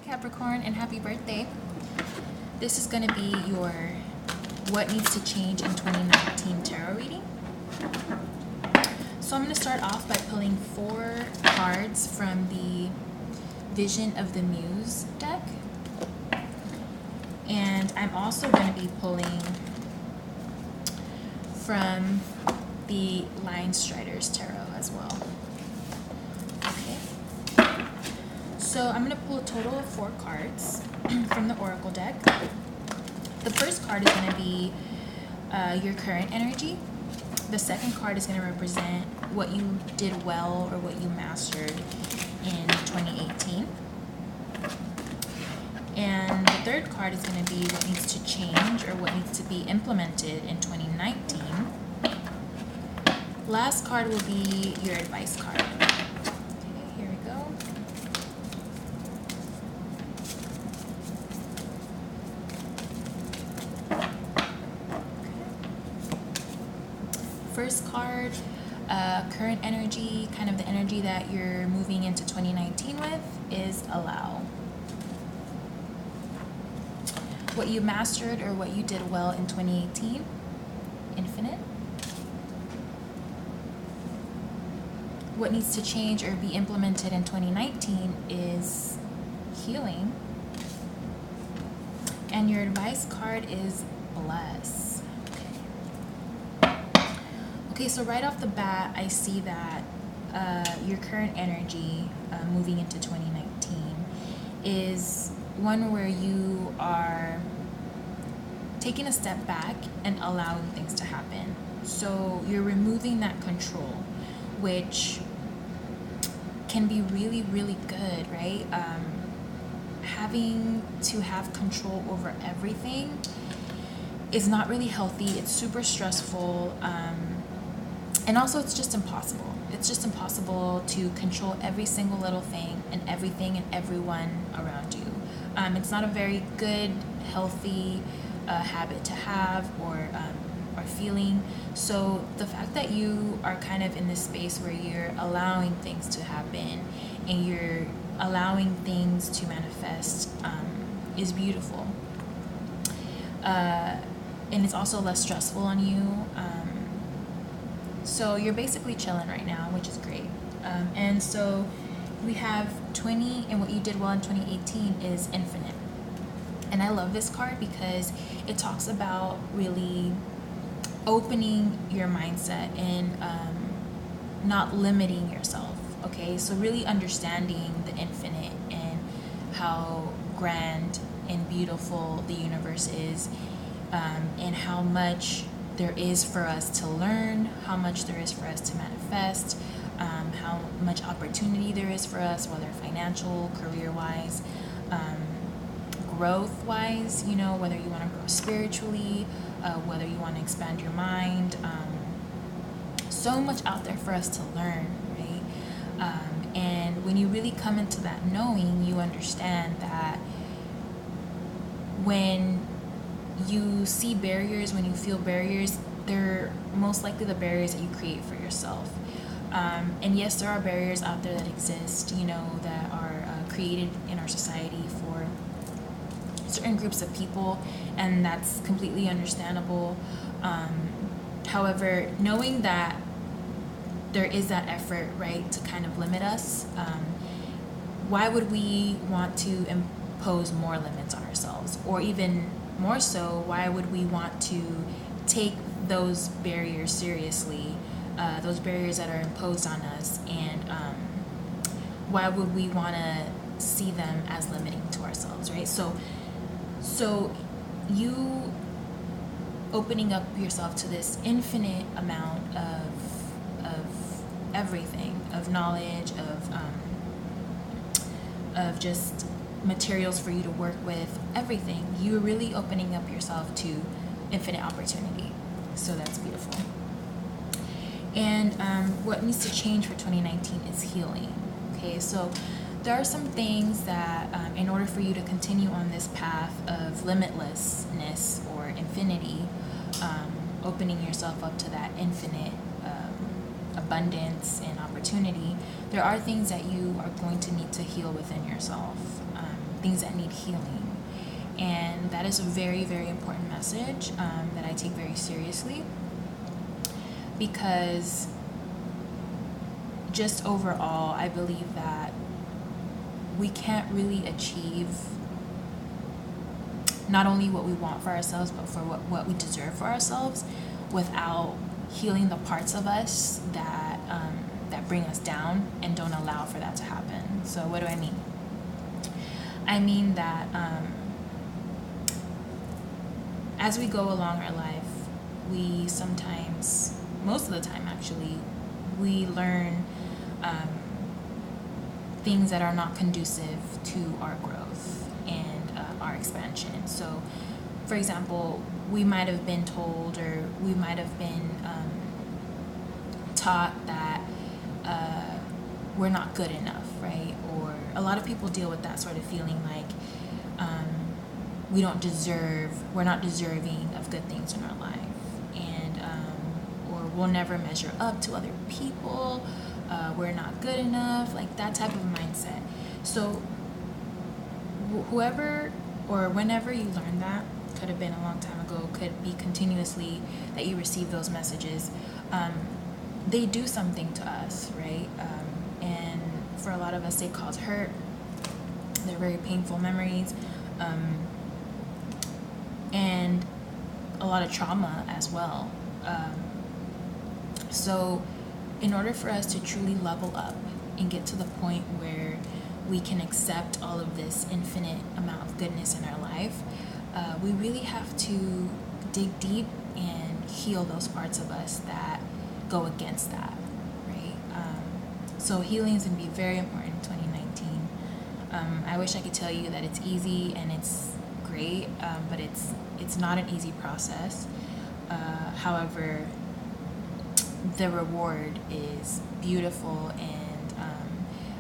Capricorn, and happy birthday. This is going to be your what needs to change in 2019 tarot reading. So I'm going to start off by pulling 4 cards from the Vision of the Muse deck. And I'm also going to be pulling from the Linestrider's tarot as well. Okay. So I'm going to pull a total of 4 cards from the Oracle deck. The first card is going to be your current energy. The second card is going to represent what you did well or what you mastered in 2018. And the third card is going to be what needs to change or what needs to be implemented in 2019. Last card will be your advice card. Okay, here we go. First card, current energy, kind of the energy that you're moving into 2019 with, is allow. What you mastered or what you did well in 2018, infinite. What needs to change or be implemented in 2019 is healing. And your advice card is bless. Okay, so right off the bat, I see that your current energy moving into 2019 is one where you are taking a step back and allowing things to happen. So you're removing that control, which can be really, really good, right? Having to have control over everything is not really healthy. It's super stressful. And also it's just impossible. It's just impossible to control every single little thing and everything and everyone around you. It's not a very good, healthy habit to have or feeling. So the fact that you are kind of in this space where you're allowing things to happen and you're allowing things to manifest is beautiful. And it's also less stressful on you. So you're basically chilling right now, which is great. And so we have 20, and what you did well in 2018 is infinite. And I love this card because it talks about really opening your mindset and not limiting yourself. Okay, so really understanding the infinite and how grand and beautiful the universe is, and how much there is for us to learn, how much there is for us to manifest, how much opportunity there is for us, whether financial, career-wise, growth-wise, you know, whether you want to grow spiritually, whether you want to expand your mind. So much out there for us to learn, right? And when you really come into that knowing, you understand that when you see barriers, when you feel barriers, they're most likely the barriers that you create for yourself. And yes, there are barriers out there that exist, you know, that are created in our society for certain groups of people, and that's completely understandable. However, knowing that there is that effort, right, to kind of limit us, why would we want to impose more limits on ourselves? Or even more so, why would we want to take those barriers seriously, those barriers that are imposed on us, and why would we want to see them as limiting to ourselves, right? So you opening up yourself to this infinite amount of everything, of knowledge, of just materials for you to work with, everything. You're really opening up yourself to infinite opportunity. So that's beautiful. And what needs to change for 2019 is healing. Okay, so there are some things that in order for you to continue on this path of limitlessness or infinity, opening yourself up to that infinite abundance and opportunity, there are things that you are going to need to heal within yourself. things that need healing. And that is a very, very important message that I take very seriously, because just overall, I believe that we can't really achieve not only what we want for ourselves, but for what we deserve for ourselves, without healing the parts of us that bring us down and don't allow for that to happen. So what do I mean? I mean that as we go along our life, we sometimes, most of the time actually, we learn things that are not conducive to our growth and our expansion. So, for example, we might have been told, or we might have been taught that we're not good enough, right? Or a lot of people deal with that sort of feeling, like we're not deserving of good things in our life, and or we'll never measure up to other people. We're not good enough, like that type of mindset. So whoever or whenever you learn that, could have been a long time ago, could be continuously that you receive those messages, they do something to us, right? And for a lot of us, they cause hurt. They're very painful memories, and a lot of trauma as well. So in order for us to truly level up and get to the point where we can accept all of this infinite amount of goodness in our life, we really have to dig deep and heal those parts of us that go against that, right? So healing is going to be very important in 2019. I wish I could tell you that it's easy and it's great, but it's not an easy process. However, the reward is beautiful, and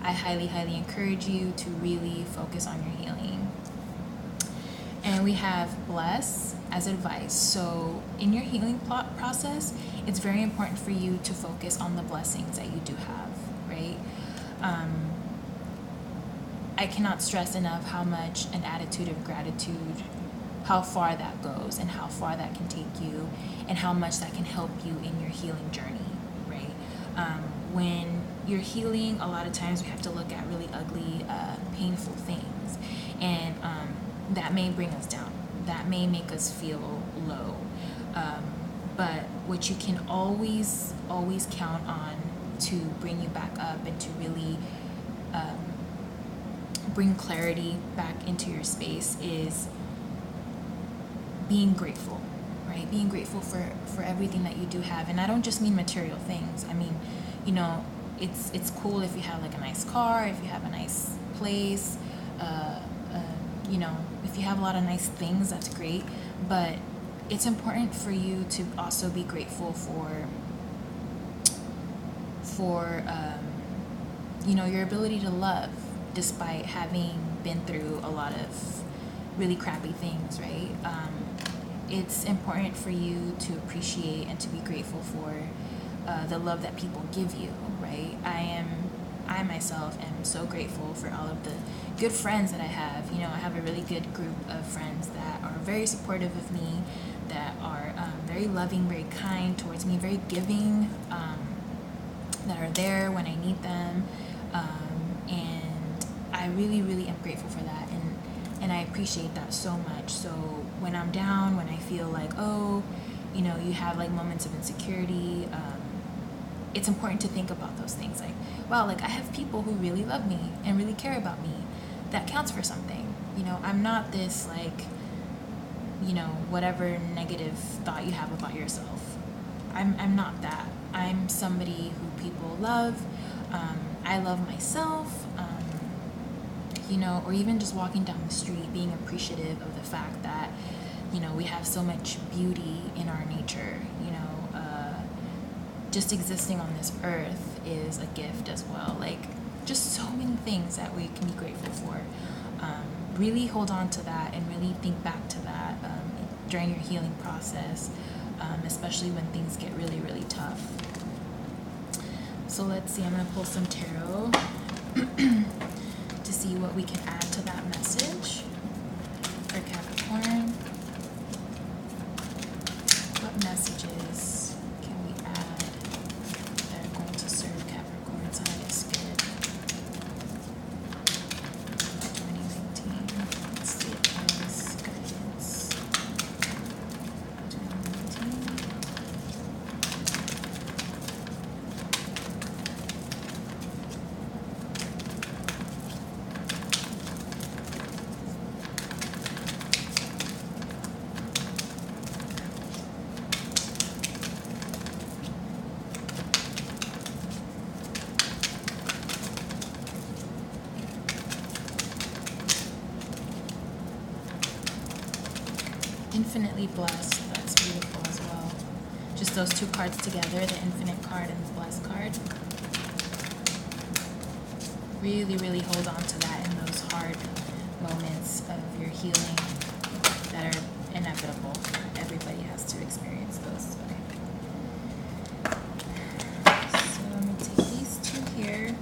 I highly, highly encourage you to really focus on your healing. And we have bless as advice. So in your healing process, it's very important for you to focus on the blessings that you do have, right? I cannot stress enough how much an attitude of gratitude, how far that goes and how far that can take you, and how much that can help you in your healing journey, right? When you're healing, a lot of times we have to look at really ugly, painful things, and that may bring us down. That may make us feel low. But what you can always count on to bring you back up and to really bring clarity back into your space is being grateful, right? Being grateful for everything that you do have. And I don't just mean material things. I mean, you know, it's cool if you have like a nice car, if you have a nice place, you know, if you have a lot of nice things, that's great. But it's important for you to also be grateful for you know, your ability to love, despite having been through a lot of really crappy things, right? It's important for you to appreciate and to be grateful for the love that people give you, right? I myself am so grateful for all of the good friends that I have. You know, I have a really good group of friends that are very supportive of me, that are very loving, very kind towards me, very giving, that are there when I need them. And I really, really am grateful for that. And I appreciate that so much. So when I'm down, when I feel like, oh, you know, you have like moments of insecurity, it's important to think about those things. Like, wow, like I have people who really love me and really care about me. That counts for something. You know, I'm not this like, you know, whatever negative thought you have about yourself. I'm not that. I'm somebody who people love. I love myself. You know, or even just walking down the street, being appreciative of the fact that, you know, we have so much beauty in our nature. You know, just existing on this earth is a gift as well. Like, just so many things that we can be grateful for. Really hold on to that and really think back to that during your healing process, especially when things get really, really tough. So let's see, I'm going to pull some tarot to see what we can add to that message. Infinitely blessed. That's beautiful as well. Just those two cards together, the infinite card and the blessed card. Really, really hold on to that in those hard moments of your healing that are inevitable. Everybody has to experience those. Okay. So I'm going to take these two here.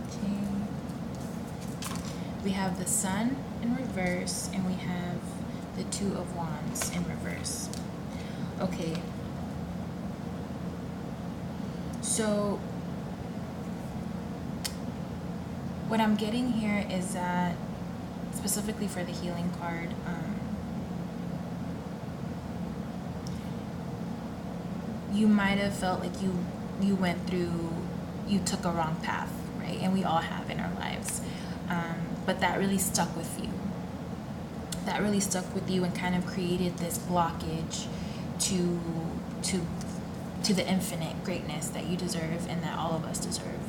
Okay. We have the Sun in reverse, and we have the Two of Wands in reverse. Okay. So what I'm getting here is that, specifically for the healing card, you might have felt like you went through, you took a wrong path, right? And we all have in our lives. But that really stuck with you. That really stuck with you and kind of created this blockage to the infinite greatness that you deserve and that all of us deserve.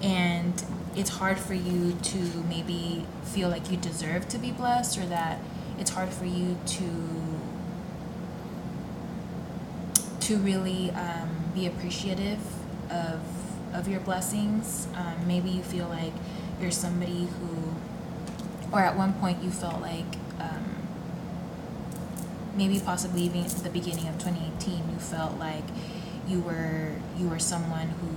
And it's hard for you to maybe feel like you deserve to be blessed, or that it's hard for you to really be appreciative of your blessings. Maybe you feel like you're somebody who, or at one point you felt like, maybe possibly even at the beginning of 2018, you felt like you were someone who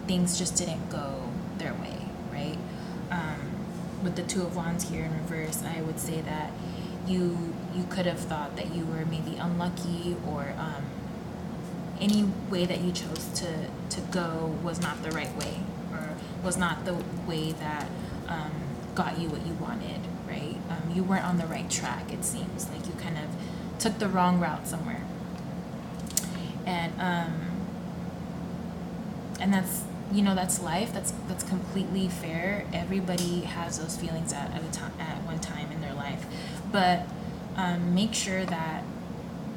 things just didn't go their way, right? With the Two of Wands here in reverse, I would say that you could have thought that you were maybe unlucky, or any way that you chose to go was not the right way, or was not the way that got you what you wanted, right? You weren't on the right track. It seems like you kind of took the wrong route somewhere, and that's, that's life. That's completely fair. Everybody has those feelings at one time in their life, but make sure that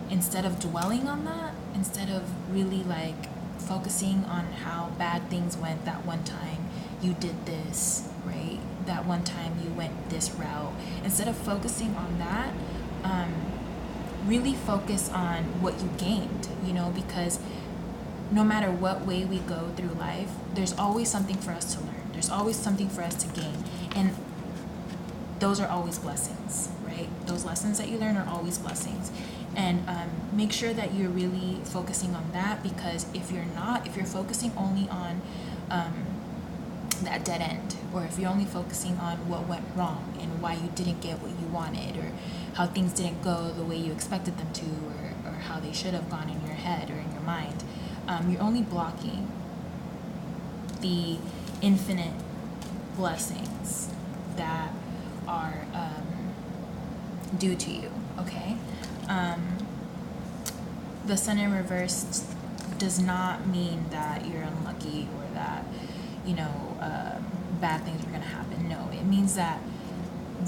instead of dwelling on that, instead of really like focusing on how bad things went that one time you did this, right? That one time you went this route. Instead of focusing on that, really focus on what you gained, because no matter what way we go through life, there's always something for us to learn. There's always something for us to gain. And those are always blessings, right? Those lessons that you learn are always blessings. And make sure that you're really focusing on that, because if you're focusing only on that dead end, or if you're only focusing on what went wrong and why you didn't get what you wanted, or how things didn't go the way you expected them to, or how they should have gone in your head or in your mind, you're only blocking the infinite blessings that are due to you, okay? The Sun in reverse does not mean that you're unlucky, or that, bad things are going to happen. No, it means that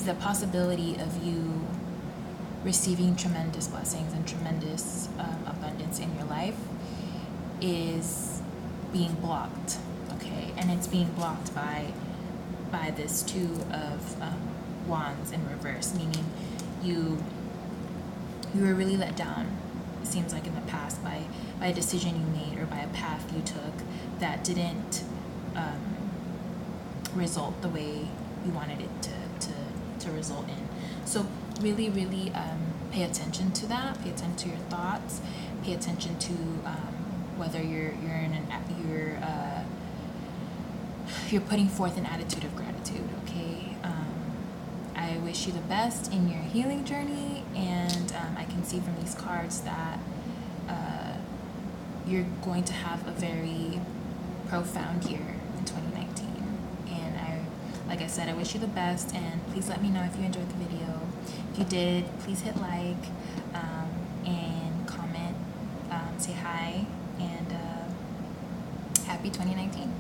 the possibility of you receiving tremendous blessings and tremendous abundance in your life is being blocked, okay? And it's being blocked by this Two of Wands in reverse, meaning you were really let down, it seems like, in the past by a decision you made, or by a path you took that didn't result the way you wanted it to result in. So really, really pay attention to that. Pay attention to your thoughts. Pay attention to whether you're putting forth an attitude of gratitude. Okay. I wish you the best in your healing journey, and I can see from these cards that you're going to have a very profound year in 2019. And like I said, I wish you the best, and please let me know if you enjoyed the video. If you did, please hit like and comment, say hi, and happy 2019.